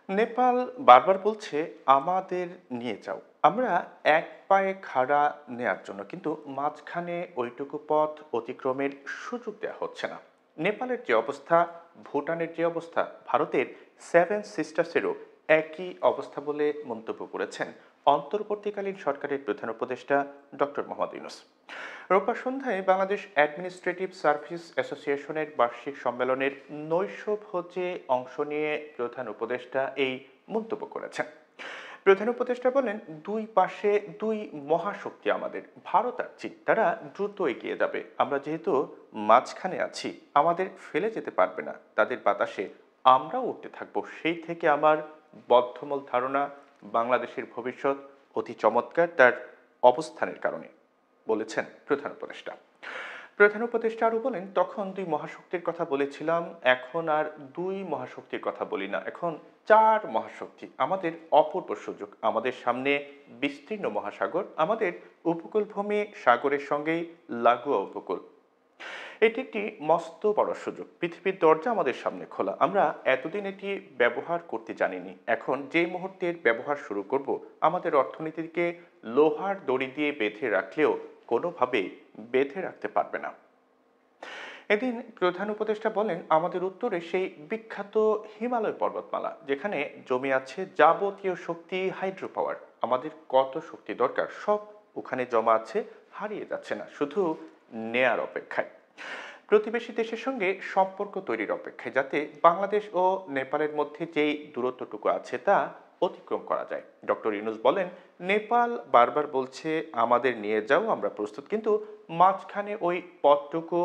নেপাল বারবার বলছে আমাদের নিয়ে যাও। আমরা এক পায়ে খাড়া নেয়ার জন্য, কিন্তু মাঝখানে ওইটুকু পথ অতিক্রমের সুযোগ দেওয়া হচ্ছে না। নেপালের যে অবস্থা, ভুটানের যে অবস্থা, ভারতের সেভেন সিস্টার্সেরও একই অবস্থা বলে মন্তব্য করেছেন অন্তর্বর্তীকালীন সরকারের প্রধান উপদেষ্টা ডক্টর মোহাম্মদ ইউনূস। রোববার সন্ধ্যায় বাংলাদেশ অ্যাডমিনিস্ট্রেটিভ সার্ভিস অ্যাসোসিয়েশনের বার্ষিক সম্মেলনের নৈশভোজে অংশ নিয়ে প্রধান উপদেষ্টা এই মন্তব্য করেছেন। প্রধান উপদেষ্টা বলেন, দুই পাশে দুই মহাশক্তি আমাদের, ভারত আর চীন, তারা দ্রুত এগিয়ে যাবে। আমরা যেহেতু মাঝখানে আছি, আমাদের ফেলে যেতে পারবে না। তাদের বাতাসে আমরাও উঠতে থাকবো। সেই থেকে আমার বদ্ধমূল ধারণা, বাংলাদেশের ভবিষ্যৎ অতি চমৎকার তার অবস্থানের কারণে, বলেছেন প্রধান উপদেষ্টা। প্রধান উপদেষ্টা আরও বলেন, তখন দুই মহাশক্তির কথা বলেছিলাম, এখন আর দুই মহাশক্তির কথা বলি না, এখন চার মহাশক্তি। আমাদের অপূর্ব সুযোগ, আমাদের সামনে বিস্তীর্ণ মহাসাগর, আমাদের উপকূলভূমি সাগরের সঙ্গেই লাগোয়া উপকূল। এটি একটি মস্ত বড় সুযোগ, পৃথিবীর দরজা আমাদের সামনে খোলা। আমরা এতদিন এটি ব্যবহার করতে জানিনি, এখন যে মুহূর্তের ব্যবহার শুরু করব, আমাদের অর্থনীতিকে লোহার দড়ি দিয়ে বেঁধে রাখলেও কোনোভাবেই বেঁধে রাখতে পারবে না। এদিন প্রধান উপদেষ্টা বলেন, আমাদের উত্তরে সেই বিখ্যাত হিমালয় পর্বতমালা, যেখানে জমে আছে যাবতীয় শক্তি, হাইড্রো পাওয়ার। আমাদের কত শক্তি দরকার, সব ওখানে জমা আছে, হারিয়ে যাচ্ছে না, শুধু নেয়ার অপেক্ষায়। প্রতিবেশী দেশের সঙ্গে সম্পর্ক তৈরির অপেক্ষায়, যাতে বাংলাদেশ ও নেপালের মধ্যে যেই দূরত্বটুকু আছে তা অতিক্রম করা যায়। ডক্টর ইউনূস বলেন, নেপাল বারবার বলছে আমাদের নিয়ে যাও, আমরা প্রস্তুত, কিন্তু মাঝখানে ওই পথটুকু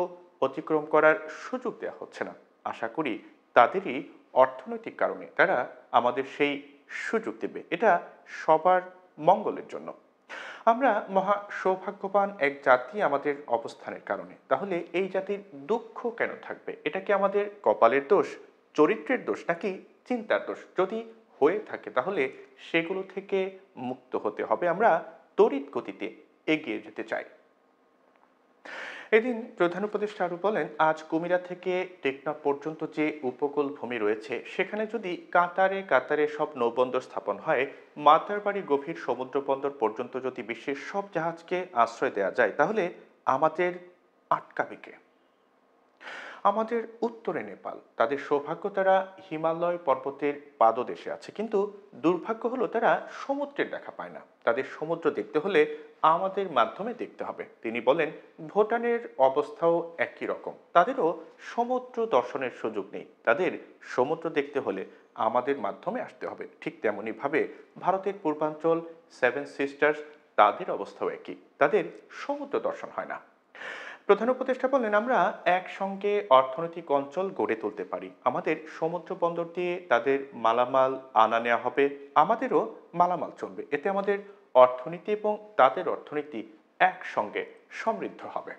অতিক্রম করার সুযোগ দেওয়া হচ্ছে না। আশা করি তাদেরই অর্থনৈতিক কারণে তারা আমাদের সেই সুযোগ দেবে, এটা সবার মঙ্গলের জন্য। আমরা মহা সৌভাগ্যবান এক জাতি আমাদের অবস্থানের কারণে। তাহলে এই জাতির দুঃখ কেন থাকবে? এটা কি আমাদের কপালের দোষ, চরিত্রের দোষ, নাকি চিন্তার দোষ? যদি হয়ে থাকে তাহলে সেগুলো থেকে মুক্ত হতে হবে। আমরা তড়িৎ গতিতে এগিয়ে যেতে চাই। এদিন প্রধান উপদেষ্টা আরও বলেন, আজ কুমিরা থেকে টেকনাফ পর্যন্ত যে উপকূল ভূমি রয়েছে, সেখানে যদি কাতারে কাতারে সব নৌবন্দর স্থাপন হয়, মাতারবাড়ি গভীর সমুদ্র বন্দর পর্যন্ত যদি বিশ্বের সব জাহাজকে আশ্রয় দেওয়া যায়, তাহলে আমাদের আটকাবে কে? আমাদের উত্তরে নেপাল, তাদের সৌভাগ্য তারা হিমালয় পর্বতের পাদদেশে আছে, কিন্তু দুর্ভাগ্য হলো তারা সমুদ্রের দেখা পায় না। তাদের সমুদ্র দেখতে হলে আমাদের মাধ্যমে দেখতে হবে। তিনি বলেন, ভুটানের অবস্থাও একই রকম, তাদেরও সমুদ্র দর্শনের সুযোগ নেই। তাদের সমুদ্র দেখতে হলে আমাদের মাধ্যমে আসতে হবে। ঠিক তেমনি ভাবে ভারতের পূর্বাঞ্চল সেভেন সিস্টার্স, তাদের অবস্থাও একই, তাদের সমুদ্র দর্শন হয় না। প্রধান উপদেষ্টা বলেন, আমরা একসঙ্গে অর্থনৈতিক অঞ্চল গড়ে তুলতে পারি। আমাদের সমুদ্র বন্দর দিয়ে তাদের মালামাল আনা নেওয়া হবে, আমাদেরও মালামাল চলবে। এতে আমাদের অর্থনীতি এবং তাদের অর্থনীতি একসঙ্গে সমৃদ্ধ হবে।